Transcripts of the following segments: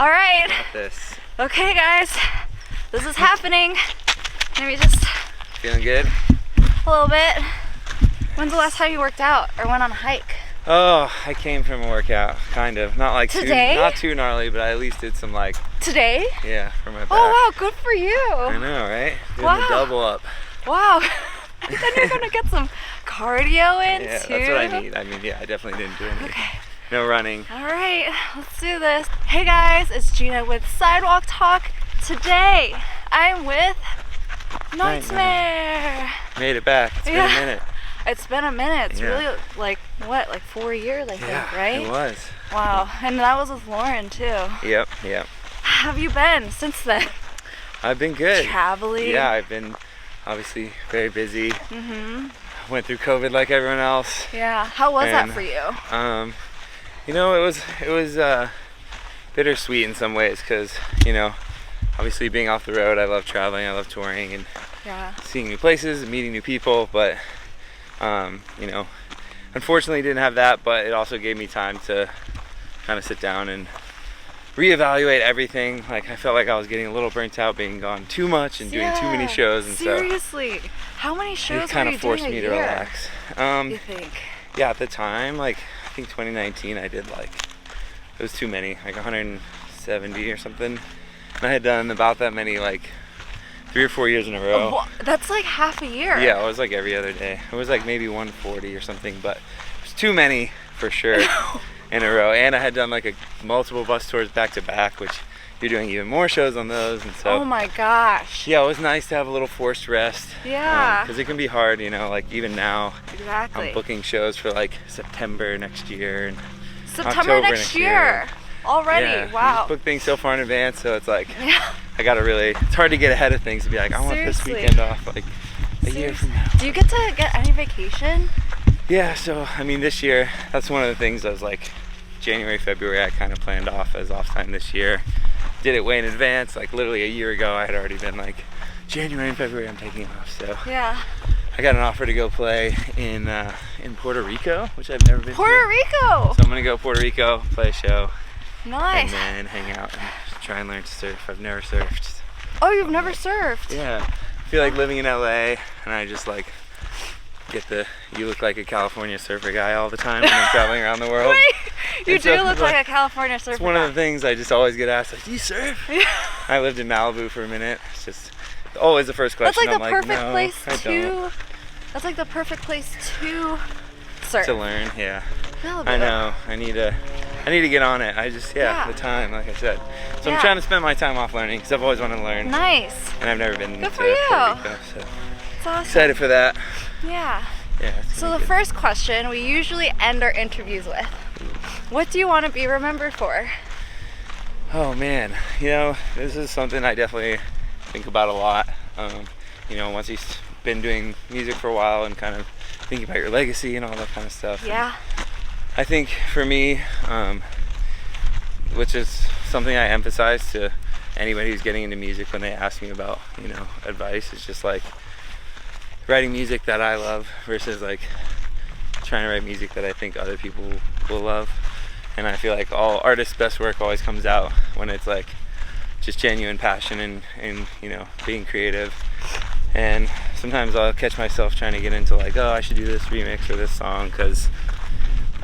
All right. Got this. Okay, guys. This is happening. Maybe just Feeling good? a little bit. When's the last time you worked out or went on a hike? Oh, I came from a workout, kind of. Not like Today? not too gnarly, but I at least did some like. Today? Yeah, for my back. Oh wow, good for you. I know, right? Doing Wow. the double up. Wow. Then you're gonna get some cardio in Yeah, too. that's what I need. I mean, yeah, I definitely didn't do any. Okay. No running. All right, let's do this. Hey guys, it's Gina with Sidewalk Talk. Today, I'm with NGHTMRE. Made it back. It's been a minute. It's been a minute. It's Yeah. really like 4 years, I think, right? It was. Wow, and that was with Lauren too. Yep. How have you been since then? I've been good. Traveling. Yeah, I've been obviously very busy. Went through COVID like everyone else. Yeah. How was that And, for you? You know, it was bittersweet in some ways because, you know, obviously being off the road, I love traveling, I love touring and Yeah. seeing new places and meeting new people, but you know, unfortunately didn't have that, but it also gave me time to kind of sit down and reevaluate everything. Like I felt like I was getting a little burnt out being gone too much and doing too many shows, and seriously, how many so shows it kind were you of forced doing me a to year, relax. you think? Yeah, at the time, like I think 2019 I did like, it was too many, like 170 or something, and I had done about that many like 3 or 4 years in a row. Well, that's like half a year. Yeah, it was like every other day. It was like maybe 140 or something, but it was too many for sure in a row. And I had done like multiple bus tours back to back, which you're doing even more shows on those, and so Oh my gosh. yeah, it was nice to have a little forced rest. Yeah. Because it can be hard, you know, like even now Exactly. I'm booking shows for like September next year and September October next year. Already. Yeah, you Wow. just book things so far in advance, so it's like Yeah. I gotta really, it's hard to get ahead of things to be like, I want this Seriously. weekend off like a year from now. Do you get to get any vacation? Yeah, so I mean this year, that's one of the things I was like, January, February I kind of planned off as off time this year. Did it way in advance, like literally a year ago I had already been like, January and February I'm taking off, so. Yeah. I got an offer to go play in Puerto Rico, which I've never been Puerto to. Rico. So I'm gonna go Puerto Rico, play a show, Nice. and then hang out and try and learn to surf. I've never surfed. Oh, you've never surfed. Yeah, I feel like living in LA and I just like get the, you look like a California surfer guy all the time when I'm traveling around the world. Wait, you And do so, look like a California surfer. It's one guy. of the things I just always get asked, like, do you surf? Yeah. I lived in Malibu for a minute. It's just always the first question. That's like the I'm perfect no, place I don't. to. That's like the perfect place to surf. To learn, yeah. Malibu. I know. I need to get on it. I just, Yeah. the time, like I said. So Yeah. I'm trying to spend my time off learning because I've always wanted to learn. Nice. And I've never been Good to for you. Puerto Rico, so It's awesome. excited for that. Yeah. Yeah. it's So gonna the be good. first question we usually end our interviews with: what do you want to be remembered for? Oh man, you know, this is something I definitely think about a lot. You know, once you've been doing music for a while and kind of thinking about your legacy and all that kind of stuff. Yeah. I think for me, which is something I emphasize to anybody who's getting into music when they ask me about, you know, advice, is just like writing music that I love versus like trying to write music that I think other people will love. And I feel like all artists' best work always comes out when it's like just genuine passion and you know, being creative. And sometimes I'll catch myself trying to get into like, oh, I should do this remix or this song because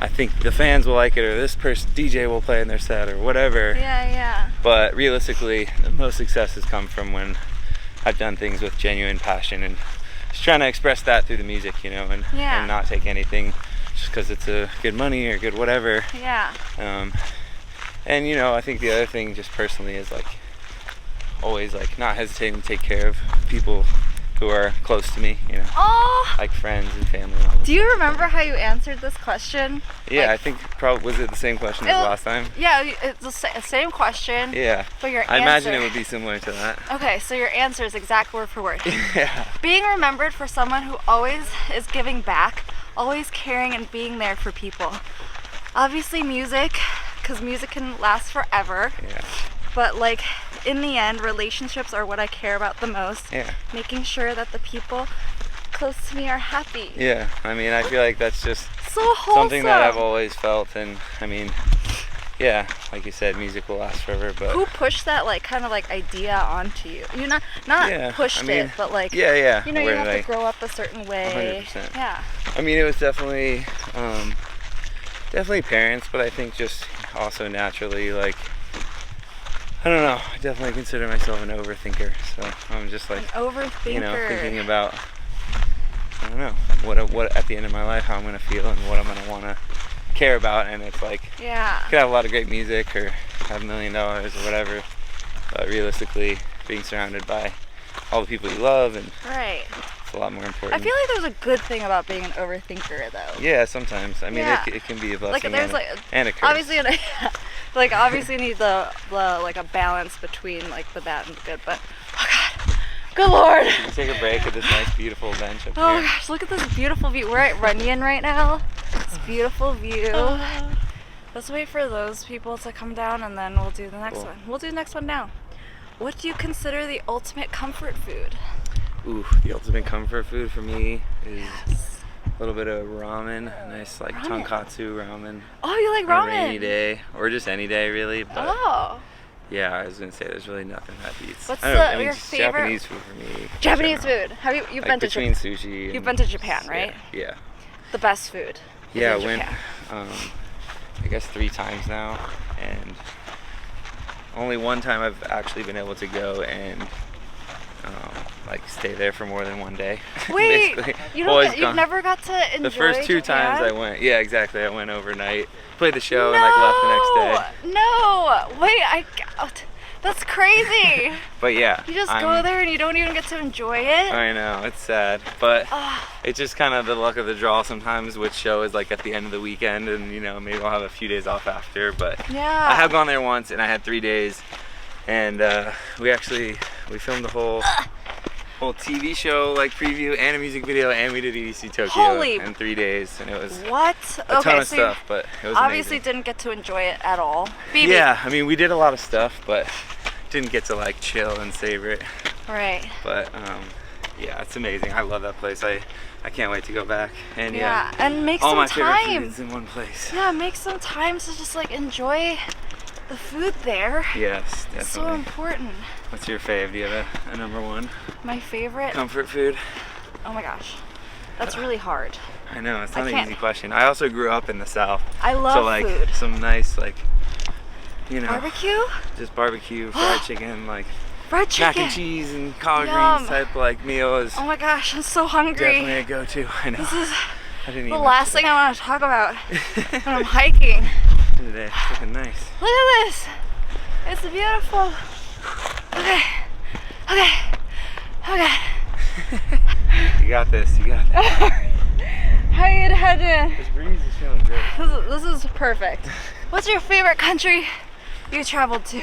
I think the fans will like it, or this person DJ will play in their set, or whatever. Yeah. But realistically, the most success has come from when I've done things with genuine passion and just trying to express that through the music, you know, and not take anything just because it's a good money or good whatever. Yeah. And you know, I think the other thing just personally is like always like not hesitating to take care of people who are close to me, you know. Oh. Like friends and family and all that Do you stuff. remember how you answered this question? Yeah, Like, I think probably, was it the same question as last time? Yeah, it's the same question. Yeah. But your I imagine it answer- would be similar to that. Okay, so your answer is exact word for word. Yeah. Being remembered for someone who always is giving back, always caring and being there for people. Obviously music, because music can last forever. Yeah. But like in the end, relationships are what I care about the most. Yeah. Making sure that the people close to me are happy. Yeah. I mean, I feel like that's just So wholesome. something that I've always felt, and I mean, yeah, like you said, music will last forever. But who pushed that like kind of like idea onto you? You not Yeah, pushed I mean, it, but like yeah. you know, you Where have did to grow up a certain way. 100%. Yeah. I mean, it was definitely parents, but I think just also naturally, like, I don't know, I definitely consider myself an overthinker, so I'm just like, An overthinker. you know, thinking about, I don't know, what at the end of my life, how I'm gonna feel and what I'm gonna want to care about. And it's like, Yeah. you could have a lot of great music or have $1 million or whatever, but realistically, being surrounded by all the people you love, and Right. it's a lot more important. I feel like there's a good thing about being an overthinker, though. Yeah, sometimes. I mean, Yeah. it can be a Like blessing there's and a curse. obviously like obviously you need the like a balance between like the bad and the good, but oh god, good lord. Let's take a break at this nice, beautiful bench up Oh my here. gosh, look at this beautiful view. We're at RUNYON right now. This beautiful view. Let's wait for those people to come down and then we'll do the next Cool. one. We'll do the next one now. What do you consider the ultimate comfort food? Ooh, the ultimate comfort food for me is Yes. a little bit of ramen, nice like Ramen. tonkatsu ramen. Oh, you like On a ramen? rainy day, or just any day really. But Oh. yeah, I was gonna say there's really nothing that beats. What's I don't know, I mean, your just favorite- Japanese food for me. in Japanese general. food. Have you've Like been to between Japan? sushi. You've and- been to Japan, right? Yeah. The best food. is Yeah, in I went. Japan. I guess 3 times now, and only one time I've actually been able to go and like stay there for more than one day. Wait, Basically. you Always don't. You've gone. never got to enjoy The first 2 Japan? times I went, yeah, exactly. I went overnight, played the show, and like left the next day. No, wait, that's crazy. But yeah, You just I'm- go there and you don't even get to enjoy it. I know, it's sad, but Ah, it's just kind of the luck of the draw sometimes. Which show is like at the end of the weekend, and you know, maybe I'll have a few days off after. But yeah. I have gone there once, and I had 3 days, and we filmed the whole TV show like preview and a music video, and we did EDC Tokyo Holy- in 3 days, and it was What? a ton of so stuff. But it was obviously amazing. didn't get to enjoy it at all. Bibi. Yeah, I mean, we did a lot of stuff, but didn't get to like chill and savor it. Right. But yeah, it's amazing. I love that place. I can't wait to go back. And Yeah, and make all some my favorite time. foods in one place. Yeah, make some time to just like enjoy the food there. Yes, It's so definitely. important. What's your fave? Do you have a number one My favorite. comfort food? Oh my gosh, that's really hard. I know, it's I not an can't- easy question. I also grew up in the South. I love so like food. some nice like, you know, Barbecue, just barbecue, fried chicken, like fried mac chicken. and cheese and collard Yum. greens type like meal is Oh my gosh, I'm so hungry. definitely a go-to. I know. This is I didn't eat the much last today. thing I want to talk about when I'm hiking. Today. It's looking nice. Look at this. It's beautiful. Okay. You got this. You got this. How you doing? This breeze is feeling good. This is perfect. What's your favorite country you traveled to?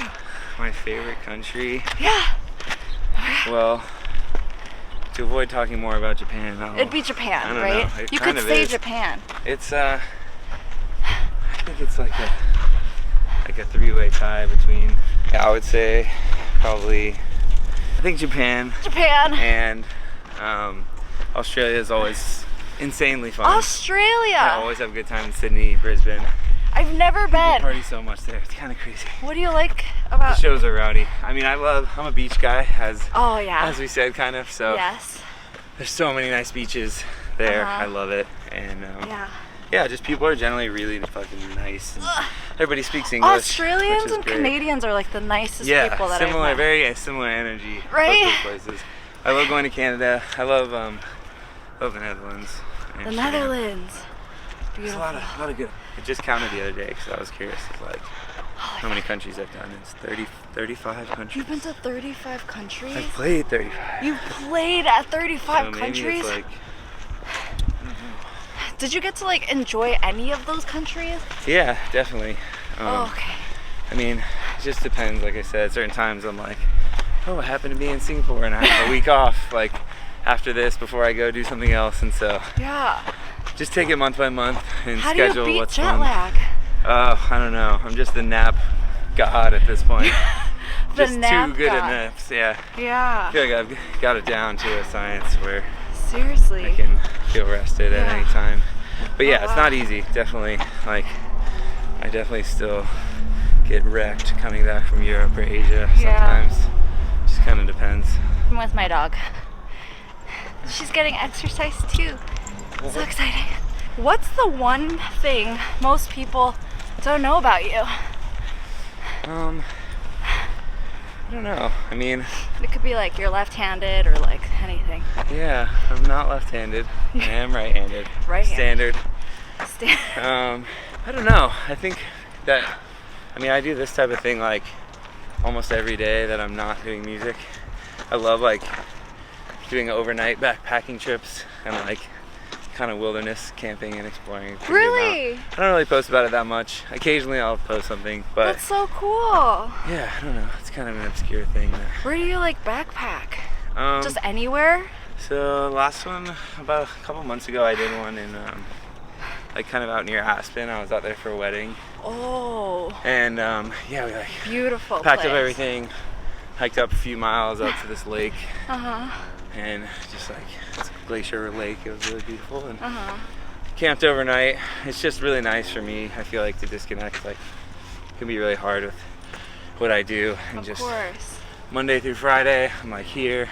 My favorite country. Yeah. Well, to avoid talking more about Japan, It'd be I Japan, don't right? know. It You kind could of say is. Japan. It's I think it's like a 3-way tie between. Yeah, I would say probably. I think Japan Japan. and Australia is always insanely fun. Australia. I always have a good time in Sydney, Brisbane. I've never People been. party so much there. It's kind of crazy. What do you like The about? shows are rowdy. I mean, I'm a beach guy, Oh yeah. as we said, kind of. So Yes. there's so many nice beaches there. Uh-huh. I love it, and Yeah. yeah, just people are generally really fucking nice. And everybody speaks English. Australians which is and great. Canadians are like the nicest Yeah, people that similar, I've met. very similar energy. Right? Both those places. I love going to Canada. I love the Netherlands. The and Netherlands. There's a Beautiful. lot of good. I just counted the other day because I was curious. It's like how many countries I've done. It's 35 countries. You've been to 35 countries? I've played 35. You've played at 35 so maybe countries? It's like, Did you get to like enjoy any of those countries? yeah, definitely. Oh, okay. I mean, it just depends. Like I said, certain times I'm like, oh, I happen to be in Singapore and I have a week off. Like after this, before I go do something else, and so Yeah. just take it month by month and How do you schedule beat what's jet fun. lag? I don't know. I'm just the nap god at this point. The just nap too good god. at naps. Yeah. I Yeah. feel like I've got it down to a science where Seriously. I can feel rested at any Yeah. time. But yeah, Oh, it's wow. not easy. Definitely, like, I definitely still get wrecked coming back from Europe or Asia Yeah. sometimes. Just kind of depends. I'm with my dog. She's getting exercise too. So exciting. What's the one thing most people don't know about you? I don't know. I mean, It could be like you're left-handed or like anything. yeah, I'm not left-handed. I am right-handed. Right-handed. Standard. I don't know. I think that, I mean, I do this type of thing like almost every day that I'm not doing music. I love like doing overnight backpacking trips and like kind of wilderness camping and exploring. a pretty good Really? amount. I don't really post about it that much. Occasionally I'll post something, but That's so cool. yeah, I don't know. It's kind of an obscure thing. Where do you like backpack? Um, Just anywhere? So last one, about a couple months ago, I did one in like kind of out near Aspen. I was out there for a wedding, Oh, and yeah, we like beautiful packed place. up everything, hiked up a few miles out to this lake, Uh-huh. and just like it's a glacier lake. It was really beautiful, and Uh-huh. camped overnight. It's just really nice for me. I feel like to disconnect. Like it can be really hard with what I do, and Of just course. Monday through Friday, I'm like here,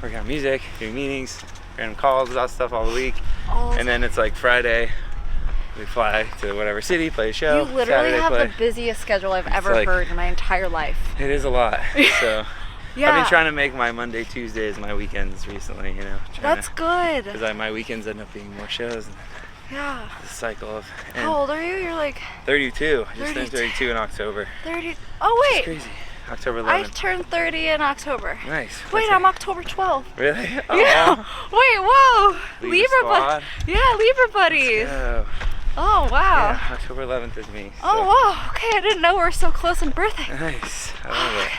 working on music, doing meetings, random calls about stuff all the week, Oh, and then it's like Friday, we fly to whatever city, play a show. you literally Saturday have play. the busiest schedule I've ever like- heard in my entire life. It is a lot. So Yeah. I've been trying to make my Monday, Tuesdays my weekends recently. You know, That's good. because my weekends end up being more shows. And Yeah. the cycle of. And How old are you? You're like 32. I just turned 32. 32 in October. 30. Oh, It's wait. crazy. October I 11th. turned 30 in October. Nice. Wait, What's I'm that? October 12th. Really? Yeah. Wait, whoa. Libra squad. Yeah, Libra buddies. Oh. Oh, wow. Yeah, October 11th is me. So. Oh, wow. Okay, I didn't know we were so close in birthday. Nice. I love it.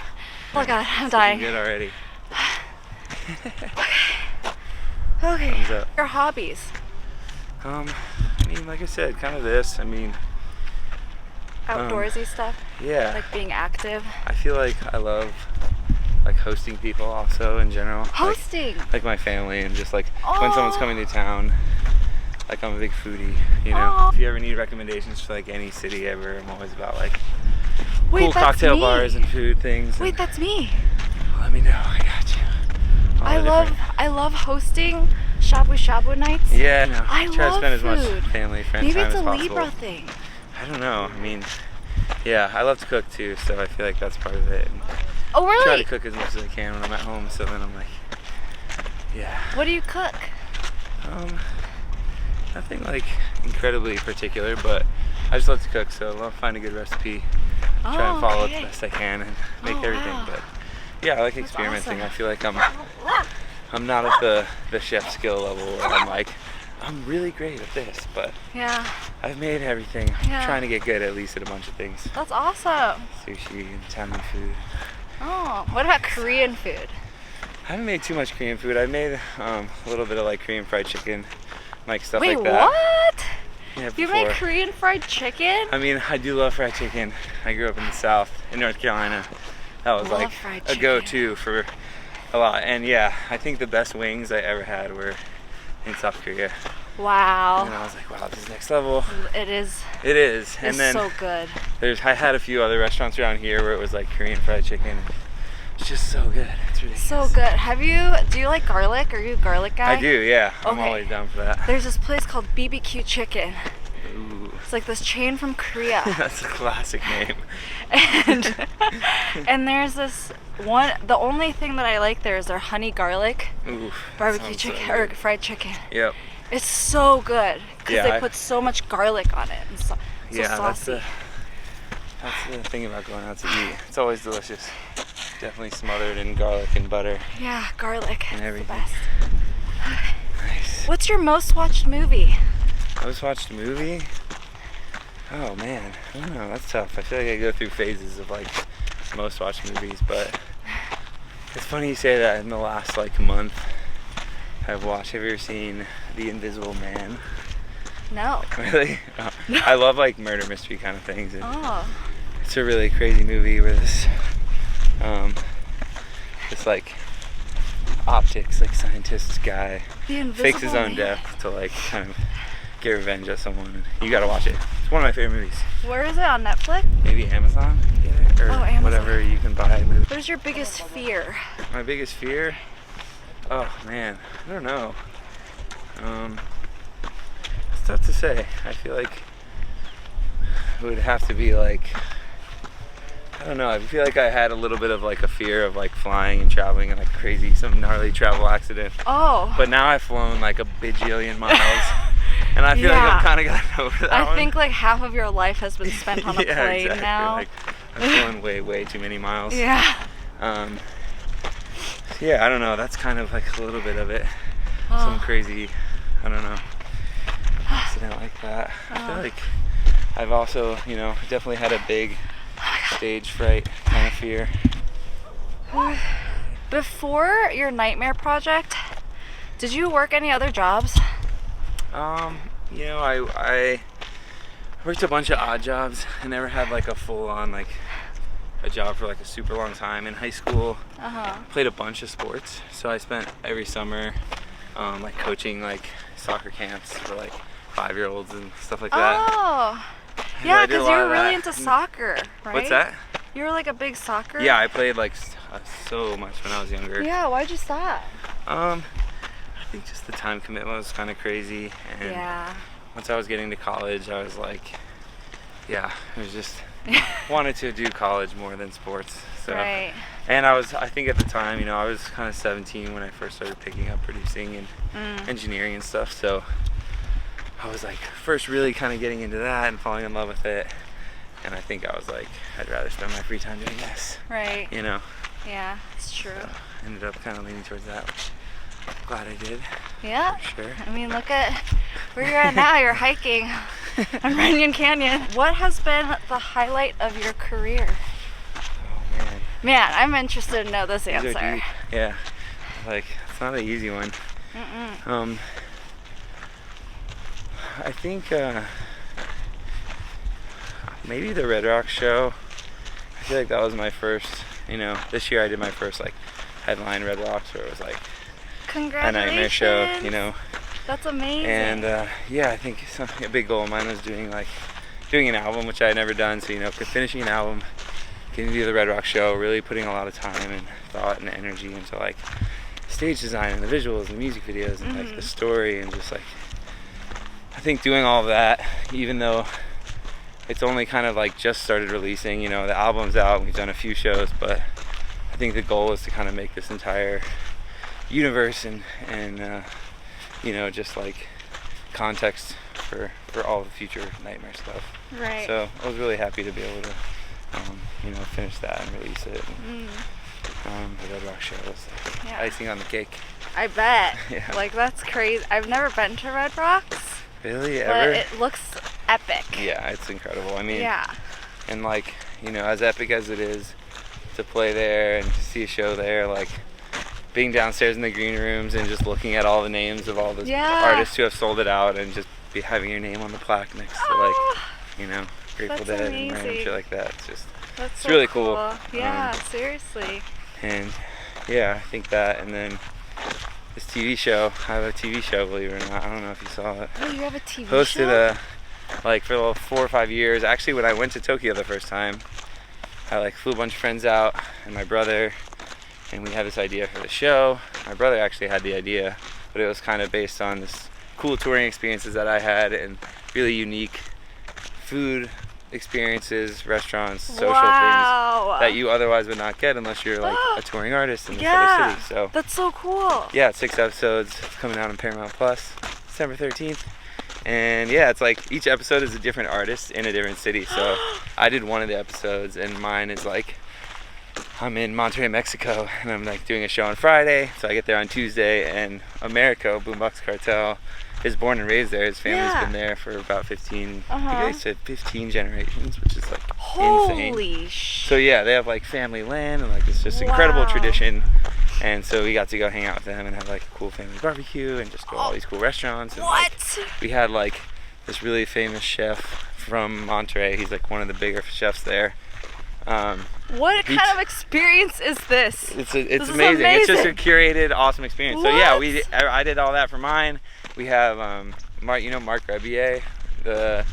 Oh, God, I'm Looking dying. good already. Okay. Thumbs up. Your hobbies. I mean, like I said, kind of this. I mean, Outdoorsy stuff. yeah. Like being active. I feel like I love like hosting people also in general. Hosting. Like my family and just like when someone's Oh. coming to town. Like I'm a big foodie, you know. Aw. If you ever need recommendations for like any city ever, I'm always about like Wait, cool that's cocktail me. bars and food things. Wait, and that's me. let me know. I got you. All I the different- love hosting shabu shabu nights. Yeah, no, I try to love spend as much food. family, friend Maybe time it's as a possible. Libra thing. I don't know. I mean, yeah, I love to cook too, so I feel like that's part of it. And Oh, try really? to cook as much as I can when I'm at home, so then I'm like, yeah. What do you cook? Nothing like incredibly particular, but I just love to cook, so I'll find a good recipe, try and follow it the best I can, and make Oh, everything. wow. But yeah, I like That's experimenting. awesome. I feel like I'm not at the chef skill level where I'm like, I'm really great at this, but Yeah, I've made everything. Yeah. I'm trying to get good at least at a bunch of things. that's awesome. Sushi and Italian food. Oh, what about Korean food? I haven't made too much Korean food. I made a little bit of like Korean fried chicken, like stuff Wait, like that. what? Yeah, You before. make Korean fried chicken? I mean, I do love fried chicken. I grew up in the South, in North Carolina. That was Love like fried a chicken. go-to for a lot. And yeah, I think the best wings I ever had were in South Korea. And Wow. I was like, wow, this is next level. It is. It is. And It's then so good. I had a few other restaurants around here where it was like Korean fried chicken. It's just so good. It's ridiculous. So good. Do you like garlic? Are you a garlic guy? I do, yeah. I'm Okay. always down for that. There's this place called BBQ Chicken. Ooh. It's like this chain from Korea. That's a classic name. and and there's this one, the only thing that I like there is their honey garlic Ooh. barbecue sounds so chicken good. or fried chicken. Yep. It's so good because Yeah, they I- put so much garlic on it and so Yeah, saucy. that's the thing about going out to eat. It's always delicious. Definitely smothered in garlic and butter. Yeah, garlic. And It's the everything. best. Nice. What's your most watched movie? I just watched a movie. Oh man, I don't know. That's tough. I feel like I go through phases of like most watched movies, but it's funny you say that. In the last like month, I've watched. Have you ever seen The Invisible Man? No. Really? Oh, I love like murder mystery kind of things. And Oh. it's a really crazy movie where this like optics like scientist guy The Invisible fakes his own Man. death to like kind of get revenge at someone. You gotta watch it. It's one of my favorite movies. Where is it, on Netflix? Maybe Amazon, or Amazon. whatever you can buy a movie. What is your biggest fear? My biggest fear? Oh man, I don't know. It's tough to say. I feel like it would have to be like, I don't know, I feel like I had a little bit of like a fear of like flying and traveling and like crazy, some gnarly travel accident. Oh. But now I've flown like a bajillion miles and I feel like I've kind of gotten over that one. I think like half of your life has been spent on a plane exactly. now. Like, I've flown way too many miles. Yeah. Yeah, I don't know, that's kind of like a little bit of it. Some crazy, I don't know, accident like that. I feel like I've also, you know, definitely had a big stage fright kind of fear. Before your nightmare project, did you work any other jobs? You know, I worked a bunch of odd jobs. I never had like a full-on like a job for like a super long time. In high school, played a bunch of sports, so I spent every summer like coaching like soccer camps for like 5-year-olds and stuff like that. Oh, yeah, because you were really that. into soccer, right? What's that? You were like a big soccer? Yeah, I played like so much when I was younger. Yeah, why'd you stop? I think just the time commitment was kind of crazy, and once I was getting to college, I was like, it was just wanted to do college more than sports. So, and I think at the time, you know, I was kind of 17 when I first started picking up producing and engineering and stuff. So I was like first really kind of getting into that and falling in love with it. And I think I was like, I'd rather spend my free time doing this. Right. You know? Yeah, it's true. So I ended up kind of leaning towards that, which I'm glad I did. Yeah. For sure. I mean, look at where you're at now. You're hiking on RUNYON Canyon. What has been the highlight of your career? Oh, man. Man, I'm interested to know this answer. Yeah. Like, it's not an easy one. I think, maybe the Red Rocks show. I feel like that was my first, you know, this year I did my first like headline Red Rocks where it was like a nightmare show, you know. That's amazing. And yeah, I think a big goal of mine was doing an album, which I had never done. So, you know, finishing an album, getting to do the Red Rocks show, really putting a lot of time and thought and energy into like stage design and the visuals and the music videos and like the story, and just like, I think doing all of that, even though it's only kind of like just started releasing, you know, the album's out, we've done a few shows, but I think the goal is to kind of make this entire universe and you know, just like context for all the future nightmare stuff. Right. So I was really happy to be able to you know, finish that and release it. And, the Red Rock show was like icing on the cake. I bet. Like, that's crazy. I've never been to Red Rocks. Really? Ever? But it looks epic. Yeah, it's incredible. I mean, and like, you know, as epic as it is to play there and to see a show there, like being downstairs in the green rooms and just looking at all the names of all the artists who have sold it out, and just having your name on the plaque next to like, you know, Grateful Dead and random shit like that. It's just, it's really cool. Yeah, seriously. And yeah, I think that, and then this TV show, I have a TV show, believe it or not. I don't know if you saw it. Oh, you have a TV show? Hosted like for the 4 or 5 years. Actually, when I went to Tokyo the first time, I like flew a bunch of friends out and my brother, and we had this idea for the show. My brother actually had the idea, but it was kind of based on this cool touring experiences that I had and really unique food experiences, restaurants, social things that you otherwise would not get unless you're like a touring artist in this other city. So that's so cool. Yeah, it's 6 episodes. It's coming out on Paramount Plus December 13th. And yeah, it's like each episode is a different artist in a different city. So I did one of the episodes, and mine is like, I'm in Monterrey, Mexico, and I'm like doing a show on Friday. So I get there on Tuesday, and Americo, Boombox Cartel, is born and raised there. His family's been there for about 15, I think they said 15 generations, which is like insane. So yeah, they have like family land and like it's just incredible tradition. And so we got to go hang out with them and have like a cool family barbecue and just go to all these cool restaurants. And like, we had like this really famous chef from Monterrey. He's like one of the bigger chefs there. What kind of experience is this? It's amazing. It's just a curated, awesome experience. So yeah, I did all that for mine. We have Mark Rebier, the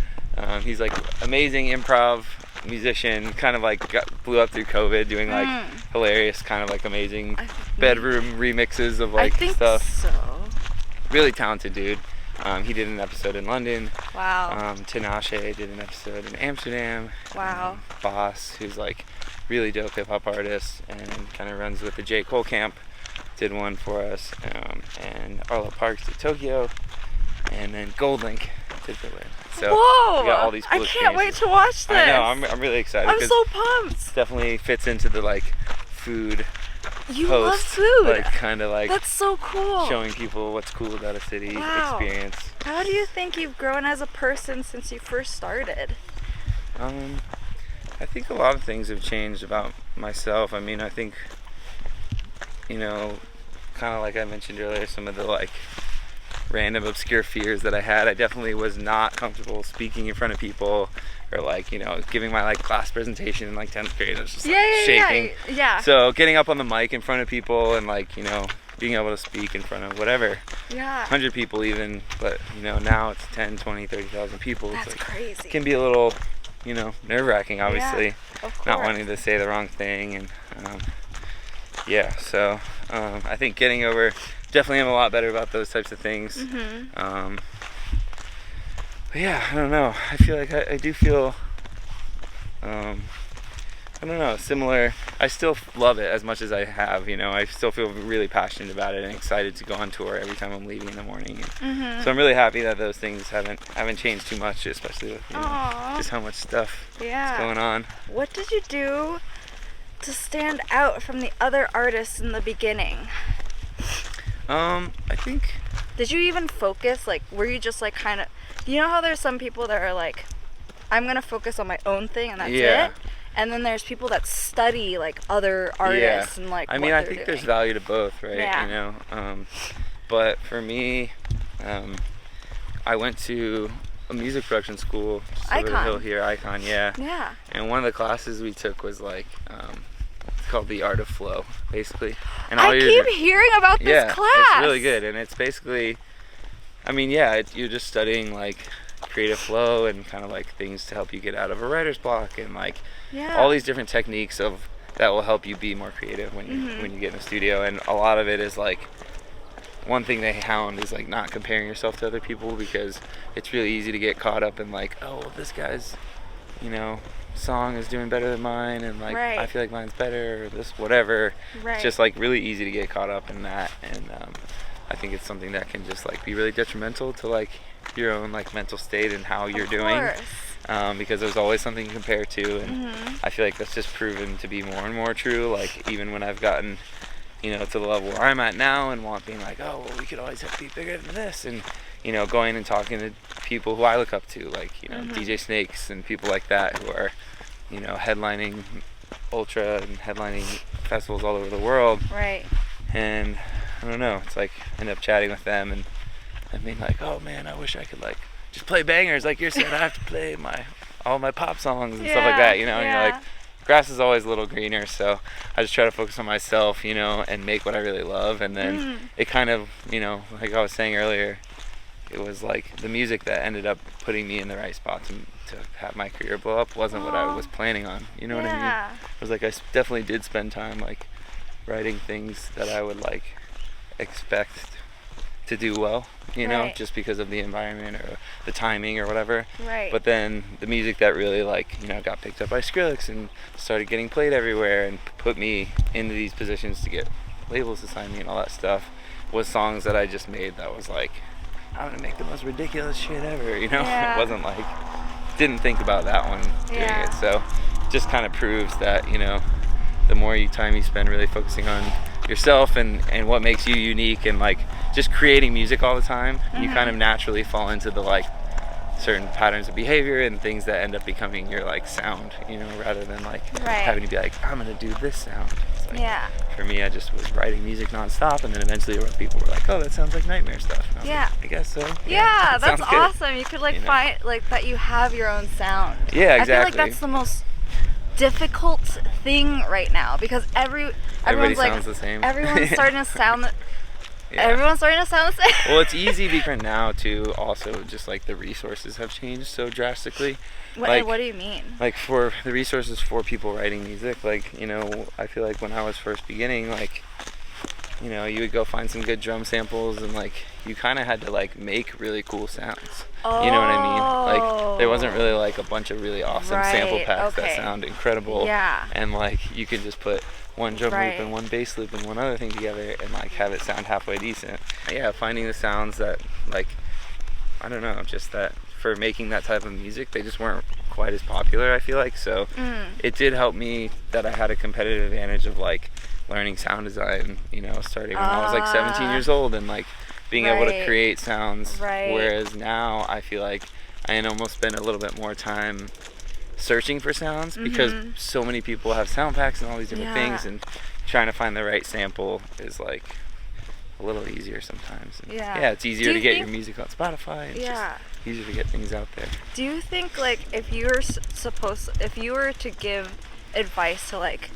He's like amazing improv musician, kind of like blew up through COVID, doing like hilarious, kind of like amazing bedroom remixes of like stuff. So. Really talented dude. He did an episode in London. Wow. Tinashe did an episode in Amsterdam. Wow. Boss, who's like really dope hip hop artist and kind of runs with the J. Cole camp, did one for us. And Arlo Parks did Tokyo. And then Goldlink did Berlin. So whoa! we got all these cool I can't wait to watch this. I know, I'm really excited. I'm so pumped. Definitely fits into the like food. You post, love food. Like kind of like that's so cool. Showing people what's cool about a city experience. How do you think you've grown as a person since you first started? I think a lot of things have changed about myself. I mean, I think, you know, kind of like I mentioned earlier, some of the like random obscure fears that I had. I definitely was not comfortable speaking in front of people, or like, you know, giving my like class presentation in like 10th grade. I was just like shaking. Yeah. So getting up on the mic in front of people and like, you know, being able to speak in front of whatever. Yeah. 100 people even, but you know, now it's 10, 20, 30,000 people. That's it's like, crazy. It can be a little, you know, nerve-wracking, obviously. Yeah, of course. Not wanting to say the wrong thing, and yeah, so I think getting over, definitely am a lot better about those types of things. But yeah, I don't know. I feel like I do feel, I don't know, similar. I still love it as much as I have, you know. I still feel really passionate about it and excited to go on tour every time I'm leaving in the morning. So I'm really happy that those things haven't changed too much, especially with, you know, just how much stuff is going on. What did you do to stand out from the other artists in the beginning? I think... Did you even focus? Like, were you just like kind of... You know how there's some people that are like, I'm going to focus on my own thing and that's it? And then there's people that study like other artists and like I mean, I think there's value to both, right? Yeah. You know, but for me, I went to a music production school just over the hill here, Icon, Yeah. And one of the classes we took was like, it's called the Art of Flow, basically. And all I keep hearing about this class. It's really good, and it's basically, I mean, you're just studying like creative flow and kind of like things to help you get out of a writer's block and like all these different techniques that will help you be more creative when you get in the studio. And a lot of it is like, one thing they hound is like not comparing yourself to other people, because it's really easy to get caught up in like, oh, well, this guy's, you know, song is doing better than mine, and like I feel like mine's better, or this whatever. It's just like really easy to get caught up in that, and I think it's something that can just like be really detrimental to like your own like mental state and how you're doing, because there's always something to compare to, and I feel like that's just proven to be more and more true. Like even when I've gotten, you know, to the level where I'm at now and being like, oh, well, we could always have to be bigger than this, and you know, going and talking to people who I look up to, like, you know, DJ Snakes and people like that who are, you know, headlining Ultra and headlining festivals all over the world. And I don't know, it's like I end up chatting with them and being like, oh man, I wish I could like just play bangers like you said. I have to play all my pop songs and stuff like that, you know. And you're like, grass is always a little greener, so I just try to focus on myself, you know, and make what I really love. And then it kind of, you know, like I was saying earlier, it was like the music that ended up putting me in the right spot to have my career blow up wasn't what I was planning on, you know what I mean? It was like I definitely did spend time like writing things that I would like expect to do well, you know, just because of the environment or the timing or whatever. But then the music that really like, you know, got picked up by Skrillex and started getting played everywhere and put me into these positions to get labels to sign me and all that stuff was songs that I just made that was like, I'm gonna make the most ridiculous shit ever, you know? It wasn't like, didn't think about that one doing it. So just kind of proves that, you know, the more time you spend really focusing on yourself and what makes you unique and like just creating music all the time, you kind of naturally fall into the like certain patterns of behavior and things that end up becoming your like sound, you know, rather than like having to be like, I'm gonna do this sound. It's like, for me, I just was writing music nonstop, and then eventually people were like, oh, that sounds like Nightmare stuff. And I was like, I guess so. Yeah, that's awesome. You could like find like that you have your own sound. Yeah, exactly. I feel like that's the most difficult thing right now, because everyone's like, sounds the same. Everyone's starting to sound Yeah. Everyone's starting to sound the same. Well, it's easy because now too. Also, just like the resources have changed so drastically. What do you mean? Like for the resources for people writing music, like, you know, I feel like when I was first beginning, like, you know, you would go find some good drum samples and like you kind of had to like make really cool sounds. Oh. You know what I mean? Like there wasn't really like a bunch of really awesome sample packs that sound incredible. Yeah. And like you could just put one drum Right. loop and one bass loop and one other thing together and like have it sound halfway decent. Yeah, finding the sounds that like, I don't know, just that for making that type of music, they just weren't quite as popular, I feel like. So it did help me that I had a competitive advantage of like learning sound design, you know, starting when I was like 17 years old and like being able to create sounds. Whereas now I feel like I almost spend a little bit more time searching for sounds because so many people have sound packs and all these different things, and trying to find the right sample is like a little easier sometimes. And yeah, it's easier to get your music on Spotify. It's just easier to get things out there. Do you think like if you were if you were to give advice to like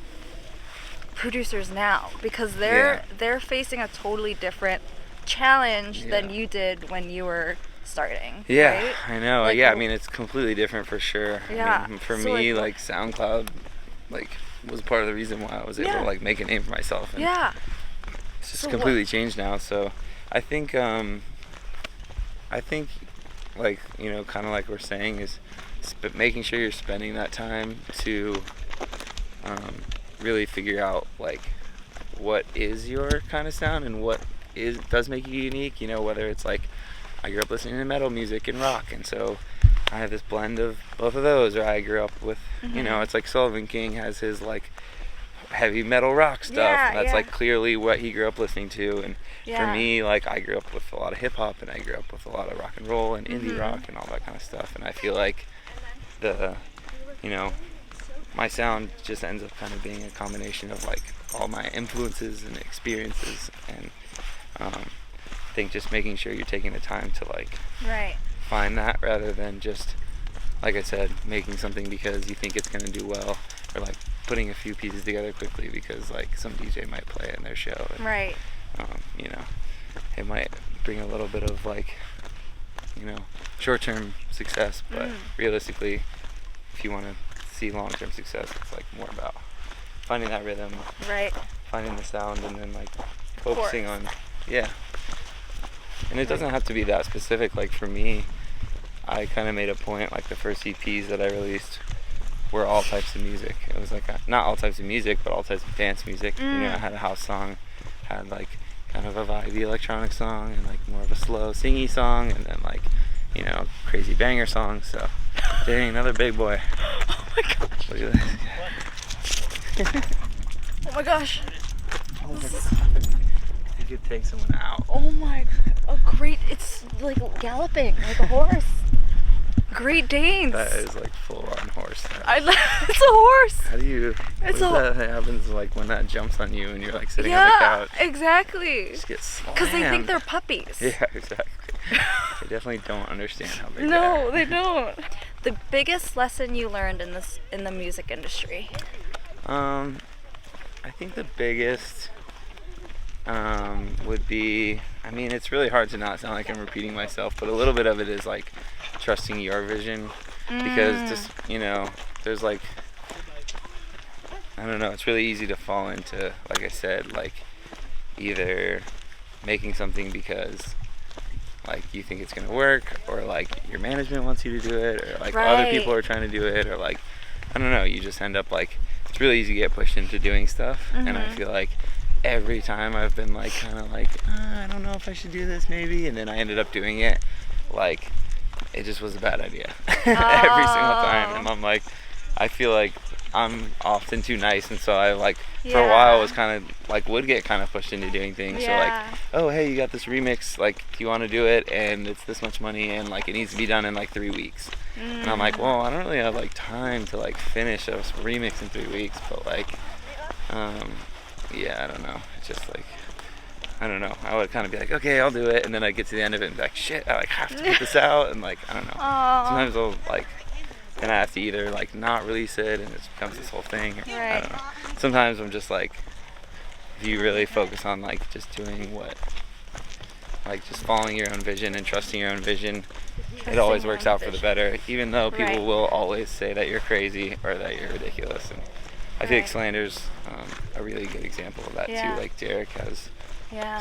producers now, because they're facing a totally different challenge than you did when you were starting. Right? I know. Like, I mean, it's completely different for sure. Yeah. I mean, for So, me, like SoundCloud, like was part of the reason why I was able to like make a name for myself. And it's just completely changed now. So I think like, you know, kind of like we're saying is making sure you're spending that time to really figure out like what is your kind of sound and what does make you unique. You know, whether it's like I grew up listening to metal music and rock, and so I have this blend of both of those, or I grew up with, you know, it's like Sullivan King has his like heavy metal rock stuff. That's like clearly what he grew up listening to. And for me, like I grew up with a lot of hip hop, and I grew up with a lot of rock and roll and indie rock and all that kind of stuff. And I feel like you know, my sound just ends up kind of being a combination of like all my influences and experiences. And I think just making sure you're taking the time to like find that, rather than just, like I said, making something because you think it's going to do well, or like putting a few pieces together quickly because like some DJ might play it in their show. And, you know, it might bring a little bit of like, you know, short-term success, but realistically, if you want to see long-term success, it's like more about finding that rhythm, finding the sound, and then like focusing on and it doesn't have to be that specific. Like for me, I kind of made a point, like the first EPs that I released were all types of music. It was like not all types of music, but all types of dance music. You know, I had a house song, had like kind of a vibey electronic song, and like more of a slow singy song, and then like, you know, crazy banger song. So Dane, another big boy. Oh my gosh. Look at this. Oh my gosh. Oh my god. You could take someone out. Oh my, a great, it's like galloping like a horse. Great Danes. That is like full on horse. It's a horse. How do you, that happens like when that jumps on you and you're like sitting on the couch? Yeah, exactly. Just get slammed. Because they think they're puppies. Yeah, exactly. They definitely don't understand how big they are. No, they don't. The biggest lesson you learned in the music industry? I think the biggest would be, I mean, it's really hard to not sound like I'm repeating myself, but a little bit of it is like trusting your vision, because just, you know, there's like, I don't know, it's really easy to fall into, like I said, like either making something because like you think it's gonna work, or like your management wants you to do it, or like other people are trying to do it, or like, I don't know, you just end up like, it's really easy to get pushed into doing stuff. And I feel like every time I've been like kind of like, I don't know if I should do this maybe, and then I ended up doing it, like it just was a bad idea every single time. And I'm like, I feel like I'm often too nice, and so I like for a while was kind of like would get kind of pushed into doing things. So like, oh hey, you got this remix, like do you want to do it, and it's this much money, and like it needs to be done in like 3 weeks. And I'm like, well, I don't really have like time to like finish a remix in 3 weeks, but like yeah, I don't know, it's just like, I don't know, I would kind of be like, okay, I'll do it, and then I get to the end of it and be like, shit, I like have to get this out, and like, I don't know. Sometimes I'll like, then I have to either like not release it and it becomes this whole thing, or, I don't know. Sometimes I'm just like, if you really focus on like just doing what like just following your own vision and trusting your own vision, it always works out for the better, even though people will always say that you're crazy or that you're ridiculous. And I think Slander's a really good example of that too. Like Derek has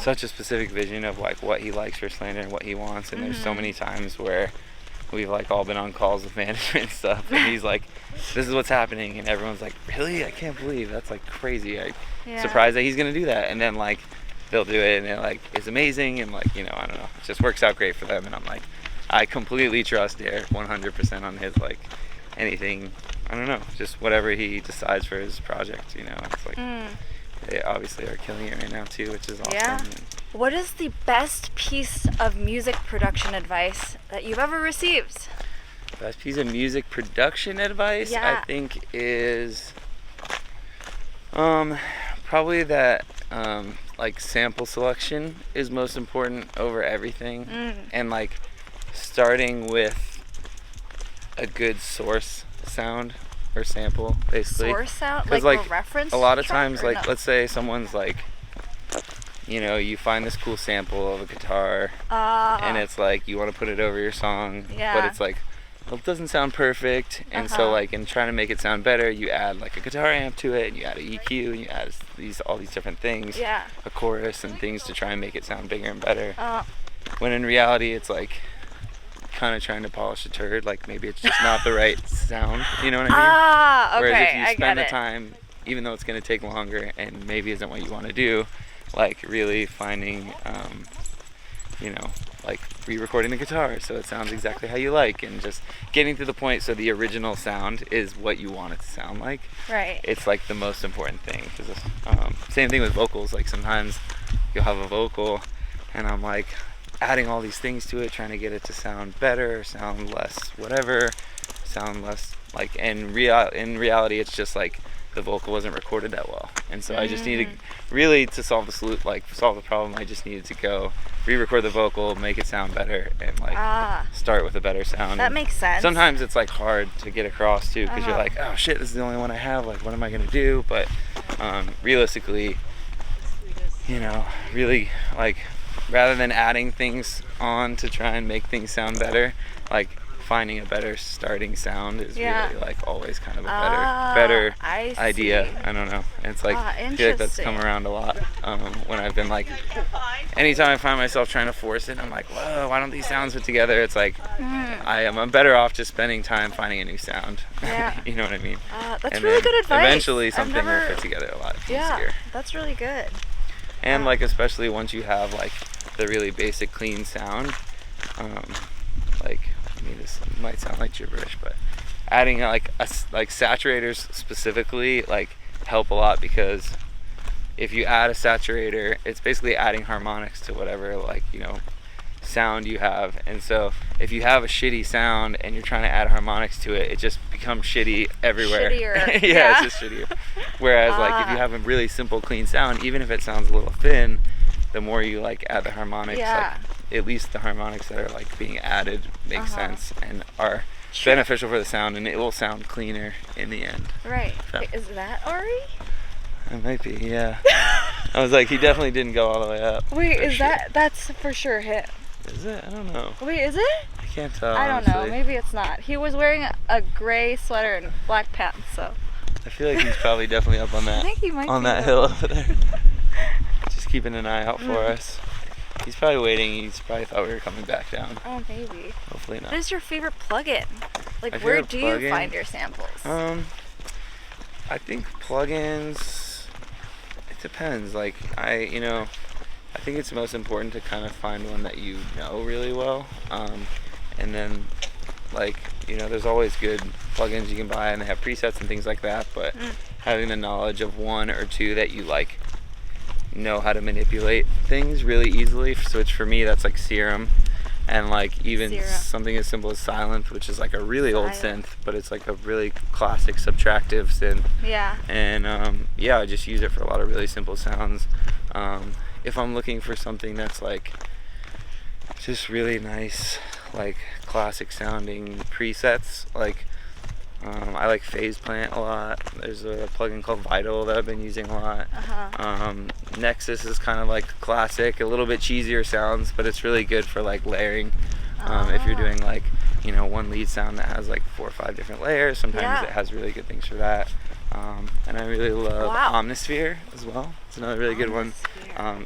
such a specific vision of like what he likes for Slander and what he wants, and there's so many times where we've like all been on calls with management and stuff, and he's like, this is what's happening, and everyone's like, really? I can't believe that's like crazy. I'm surprised that he's gonna do that. And then like they'll do it and it like is amazing, and like, you know, I don't know, it just works out great for them. And I'm like, I completely trust Derek 100% on his like anything, I don't know, just whatever he decides for his project, you know. It's like they obviously are killing it right now too, which is awesome. What is the best piece of music production advice that you've ever received? Best piece of music production advice, I think, is probably that like sample selection is most important over everything, and like starting with a good source sound or sample, basically. Source sound, like a reference. A lot of times, like let's say someone's like, you know, you find this cool sample of a guitar, and it's like you want to put it over your song, but it's like, well, it doesn't sound perfect, and so like in trying to make it sound better, you add like a guitar amp to it, and you add an EQ, and you add all these different things, a chorus and things to try and make it sound bigger and better. When in reality, it's like kind of trying to polish a turd, like maybe it's just not the right sound, you know what I mean? Whereas if you spend the time, even though it's going to take longer and maybe isn't what you want to do, like really finding, you know, like re-recording the guitar so it sounds exactly how you like, and just getting to the point so the original sound is what you want it to sound like. It's like the most important thing. Same thing with vocals, like sometimes you'll have a vocal and I'm like adding all these things to it, trying to get it to sound better, sound less whatever, sound less like, in reality it's just like the vocal wasn't recorded that well, and so I just needed really to solve the problem. I just needed to go re-record the vocal, make it sound better, and like start with a better sound. That makes sense. Sometimes it's like hard to get across too, because you're like, oh shit, this is the only one I have, like what am I gonna do? But realistically, you know, really like rather than adding things on to try and make things sound better, like finding a better starting sound is really like always kind of a better idea. I don't know. And it's like I feel like that's come around a lot when I've been like, anytime I find myself trying to force it, I'm like, whoa, why don't these sounds fit together? It's like I'm better off just spending time finding a new sound. You know what I mean? That's really good advice. Eventually something will fit together a lot easier. That's really good. And like especially once you have like the really basic clean sound, like, I mean, this might sound like gibberish, but adding like saturators specifically like help a lot, because if you add a saturator, it's basically adding harmonics to whatever, like, you know, sound you have. And so if you have a shitty sound and you're trying to add harmonics to it, it just becomes shitty everywhere. It's just shittier. Whereas like if you have a really simple clean sound, even if it sounds a little thin, the more you like add the harmonics, like at least the harmonics that are like being added make sense and are beneficial for the sound, and it will sound cleaner in the end. Wait, is that Ari? It might be, yeah. I was like, he definitely didn't go all the way up. Wait, is that's for sure him? Is it? I don't know. Wait, is it? I can't tell. I don't know. Maybe it's not. He was wearing a gray sweater and black pants, so. I feel like he's probably definitely up on that. I think he might on that hill over there. Just keeping an eye out for us. He's probably waiting. He's probably thought we were coming back down. Oh, maybe. Hopefully not. What is your favorite plugin? Like, where do you find your samples? I think plugins, it depends. Like, I think it's most important to kind of find one that you know really well. And then, like, you know, there's always good plugins you can buy and they have presets and things like that, but having the knowledge of one or two that you like know how to manipulate things really easily. So for me, that's like Serum, and like even something as simple as Silent, which is like a really old synth, but it's like a really classic subtractive synth. And I just use it for a lot of really simple sounds. If I'm looking for something that's like just really nice, like classic sounding presets, like I like Phase Plant a lot. There's a plugin called Vital that I've been using a lot. Nexus is kind of like classic, a little bit cheesier sounds, but it's really good for like layering. If you're doing like, you know, one lead sound that has like 4 or 5 different layers, sometimes it has really good things for that. And I really love Omnisphere as well. It's another really good one,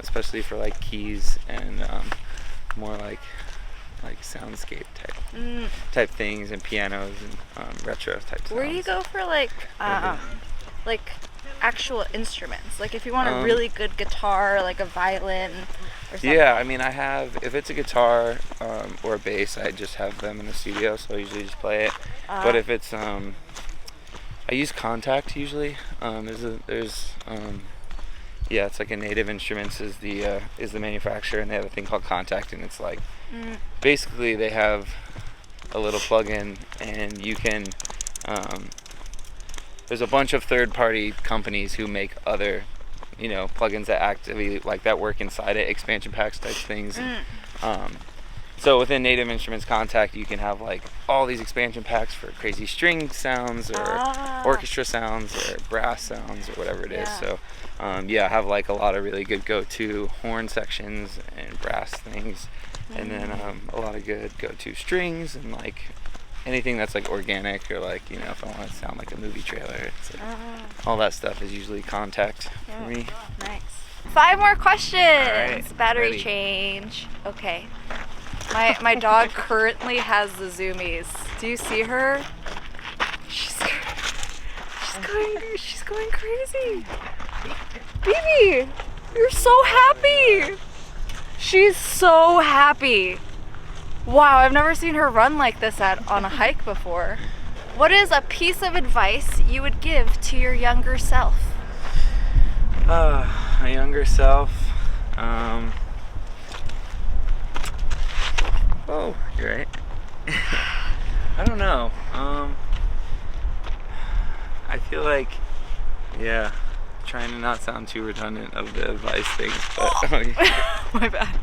especially for like keys and more like soundscape type things and pianos and retro type sounds. Where do you go for like actual instruments? Like if you want a really good guitar, like a violin or something? Yeah, I mean I have, if it's a guitar or a bass, I just have them in the studio, so I usually just play it. But if it's I use Contact usually. It's like a Native Instruments is the manufacturer, and they have a thing called Contact, and it's like basically they have a little plugin, and you can there's a bunch of third-party companies who make other, you know, plugins that actively like that work inside it, expansion packs type things. So within Native Instruments Contact, you can have like all these expansion packs for crazy string sounds or orchestra sounds or brass sounds or whatever it is. So I have like a lot of really good go-to horn sections and brass things, and then a lot of good go-to strings and like anything that's like organic, or like, you know, if I want to sound like a movie trailer, it's like, all that stuff is usually Contact for me. Nice. 5 more questions. Right, Battery ready. change. Okay. My dog currently has the zoomies. Do you see her? She's going crazy. Bibi, you're so happy. She's so happy. Wow, I've never seen her run like this on a hike before. What is a piece of advice you would give to your younger self? My younger self. Oh, you're right. I don't know. I feel like, trying to not sound too redundant of the advice thing, but My bad.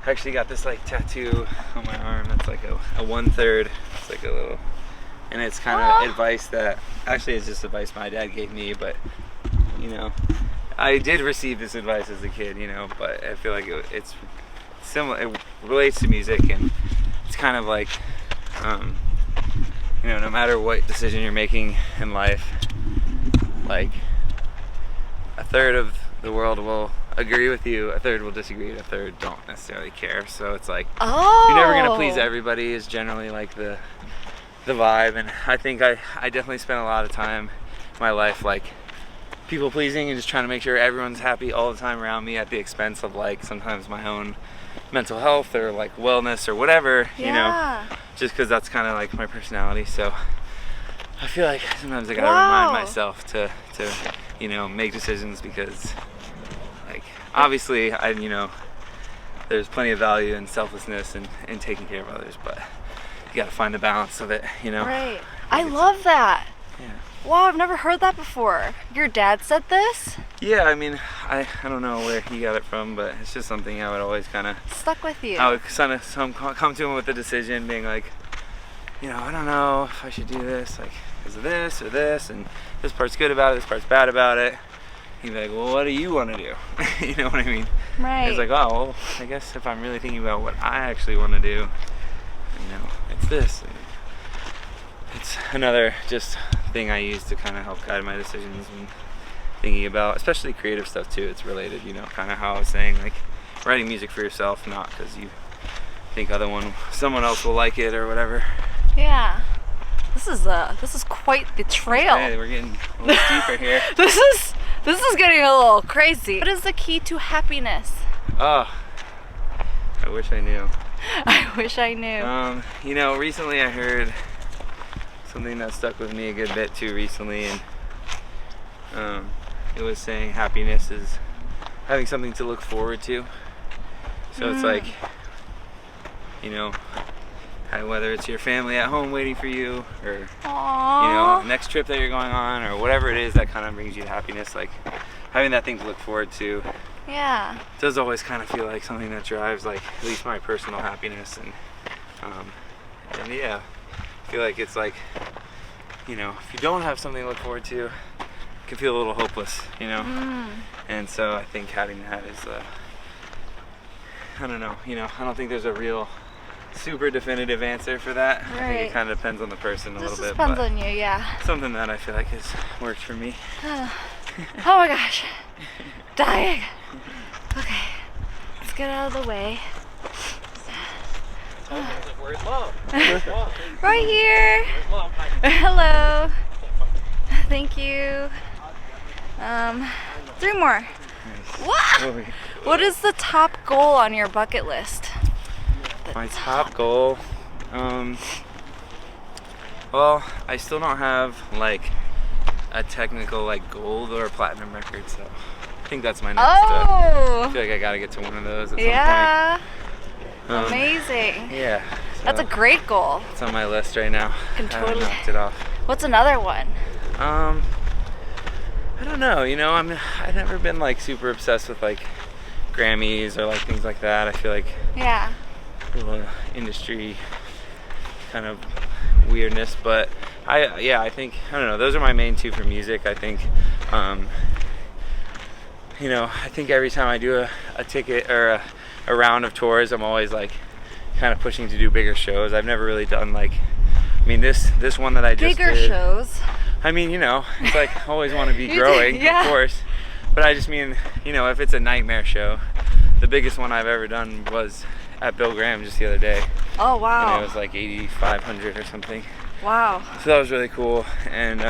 I actually got this like tattoo on my arm that's like a 1/3. It's like a little, and it's kind of advice that actually is just advice my dad gave me, but you know, I did receive this advice as a kid, you know, but I feel like it's similar, it relates to music, and it's kind of like, you know, no matter what decision you're making in life, like 1/3 of the world will agree with you, 1/3 will disagree, and 1/3 don't necessarily care. So it's like, you're never gonna please everybody is generally like the vibe. And I think I definitely spent a lot of time in my life like people pleasing and just trying to make sure everyone's happy all the time around me at the expense of like sometimes my own mental health or like wellness or whatever, you know, just because that's kind of like my personality. So I feel like sometimes I gotta remind myself to you know, make decisions, because like obviously you know, there's plenty of value in selflessness and taking care of others, but you gotta find the balance of it, you know. Right. I love that. Yeah. Wow, I've never heard that before. Your dad said this? Yeah, I mean, I don't know where he got it from, but it's just something I would always kind of stuck with you. I would kind of come to him with the decision, being like, you know, I don't know if I should do this, like, because of this or this, and this part's good about it, this part's bad about it. He'd be like, well, what do you want to do? You know what I mean? Right. It's like, oh, well, I guess if I'm really thinking about what I actually want to do, you know, it's this. It's another just thing I use to kind of help guide my decisions and thinking about, especially creative stuff too. It's related, you know, kind of how I was saying, like writing music for yourself, not because you think someone else will like it or whatever. Yeah. This is quite the trail. Okay, we're getting a little deeper here. This is getting a little crazy. What is the key to happiness? Oh, I wish I knew. I wish I knew. You know, recently I heard something that stuck with me a good bit too recently, and it was saying happiness is having something to look forward to. So it's like, you know, whether it's your family at home waiting for you, or you know, next trip that you're going on, or whatever it is that kind of brings you happiness, like having that thing to look forward to. Yeah. Does always kind of feel like something that drives like at least my personal happiness, and yeah, feel like it's like, you know, if you don't have something to look forward to, it can feel a little hopeless, you know. And so I think having that is, I don't know, you know, I don't think there's a real super definitive answer for that. Right. I think it kind of depends on the person a little bit. Depends but on you, yeah. something that I feel like has worked for me. Oh my gosh, dying. Okay, let's get out of the way. Where's Mom? Right here. Where's Mom? Hello. Thank you. 3 more. Wow. What is the top goal on your bucket list? My top goal, well, I still don't have like a technical like gold or platinum record, so I think that's my next step. I feel like I gotta get to one of those at some point. Amazing. Yeah. So That's a great goal. it's on my list right now. Can I totally. haven't knocked it off. What's another one? I don't know, you know, I've never been like super obsessed with like Grammys or like things like that. I feel like Yeah. a little industry kind of weirdness, but I think, I don't know, those are my main 2 for music. I think, you know, I think every time I do a ticket or a round of tours, I'm always like kind of pushing to do bigger shows. I've never really done like, I mean, this one that I just Bigger did, shows. I mean, you know, it's like I always want to be growing, Yeah. of course, but I just mean, you know, if it's a nightmare show, the biggest one I've ever done was at Bill Graham just the other day. Oh wow. And it was like 8,500 or something. Wow. So that was really cool. And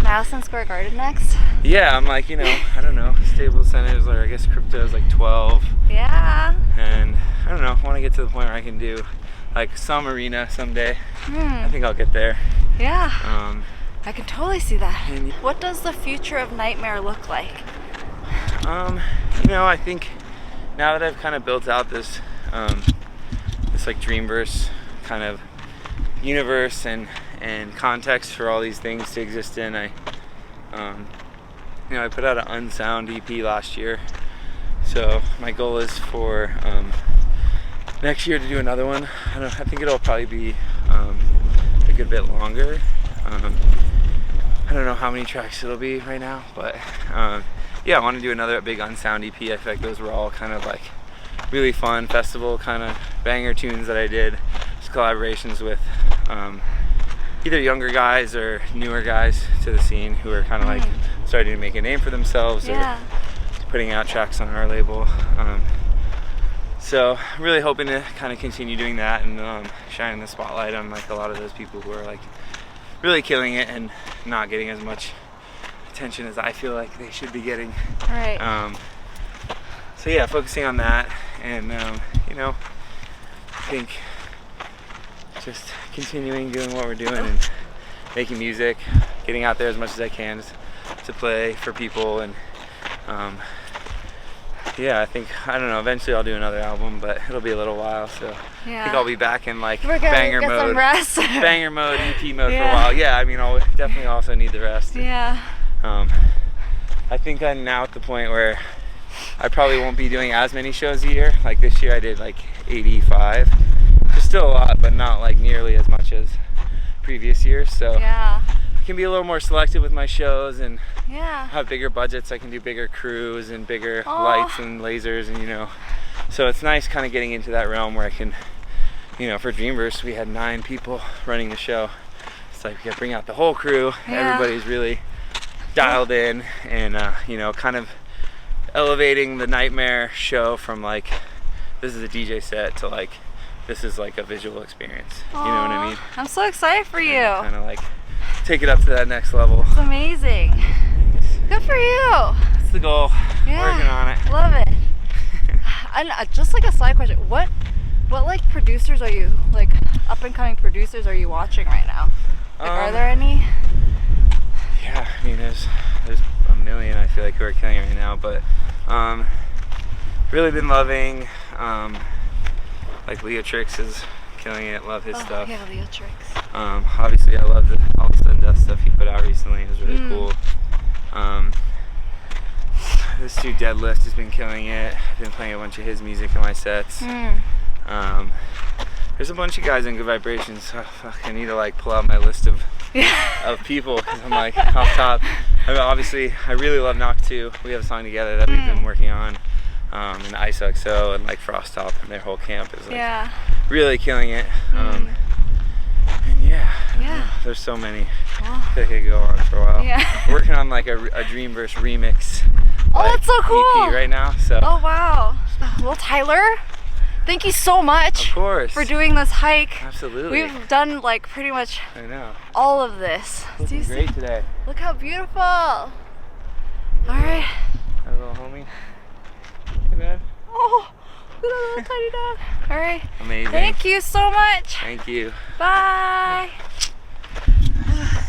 Madison Square Garden next? yeah, I'm like, you know, I don't know, stable centers, or I guess crypto is like 12. Yeah. And I don't know, I want to get to the point where I can do like some arena someday. I think I'll get there. Yeah. I can totally see that. And- What does the future of Nightmare look like? You know, I think now that I've kind of built out this this like Dreamverse kind of universe and context for all these things to exist in, I you know, I put out an Unsound EP last year, so my goal is for next year to do another one. I think it'll probably be a good bit longer. I don't know how many tracks it'll be right now, but yeah, I want to do another big Unsound EP. I feel like those were all kind of like really fun festival kind of banger tunes that I did, just collaborations with either younger guys or newer guys to the scene who are kind of like starting to make a name for themselves or putting out tracks on our label. So really hoping to kind of continue doing that and shining the spotlight on like a lot of those people who are like really killing it and not getting as much attention as I feel like they should be getting. Right. So yeah, focusing on that, and you know, I think just continuing doing what we're doing and making music, getting out there as much as I can to play for people, and yeah, I think, I don't know, eventually I'll do another album, but it'll be a little while, so I think I'll be back in like We're gonna banger get mode, some rest. banger mode, EP mode for a while. Yeah, I mean, I'll definitely also need the rest. Yeah. I think I'm now at the point where I probably won't be doing as many shows a year. Like this year I did like 85. It's still a lot, but not like nearly as much as previous years. So Yeah. I can be a little more selective with my shows and Yeah. have bigger budgets. I can do bigger crews and bigger lights and lasers, and you know. So it's nice kind of getting into that realm where I can, you know, for Dreamverse we had 9 people running the show. It's like we gotta bring out the whole crew. Yeah. Everybody's really dialed in, and you know, kind of elevating the Nightmare show from like this is a DJ set to like this is like a visual experience. You know what I mean? I'm so excited for you. Kind of like take it up to that next level. It's amazing. Good for you. That's the goal. Yeah. Working on it. Love it. And just like a side question, what like producers are you, like up and coming producers are you watching right now? Like, are there any? Yeah, I mean, there's a million I feel like who are killing it right now, but really been loving like Leo Tricks is killing it. Love his stuff. Yeah, Leo Tricks. Obviously, I love all the Sun Dust stuff he put out recently. It was really cool. This dude Deadlift has been killing it. I've been playing a bunch of his music in my sets. There's a bunch of guys in Good Vibrations. Oh, fuck, I need to like pull out my list of people because I'm like off top. I mean, obviously, I really love Knock 2. We have a song together that we've been working on. And ISOXO and like Frost Top and their whole camp is like really killing it. And yeah, there's so many. I think I could go on for a while. Yeah. Working on like a Dreamverse remix. Oh, like, that's so cool. EP right now. So. Oh wow. Well, Tyler, thank you so much. Of course. For doing this hike. Absolutely. We've done like pretty much. I know. All of this. Looking great today. Look how beautiful. All right. Our little homie. Hey man. Oh, look at that little tiny dog. All right. Amazing. Thank you so much. Thank you. Bye.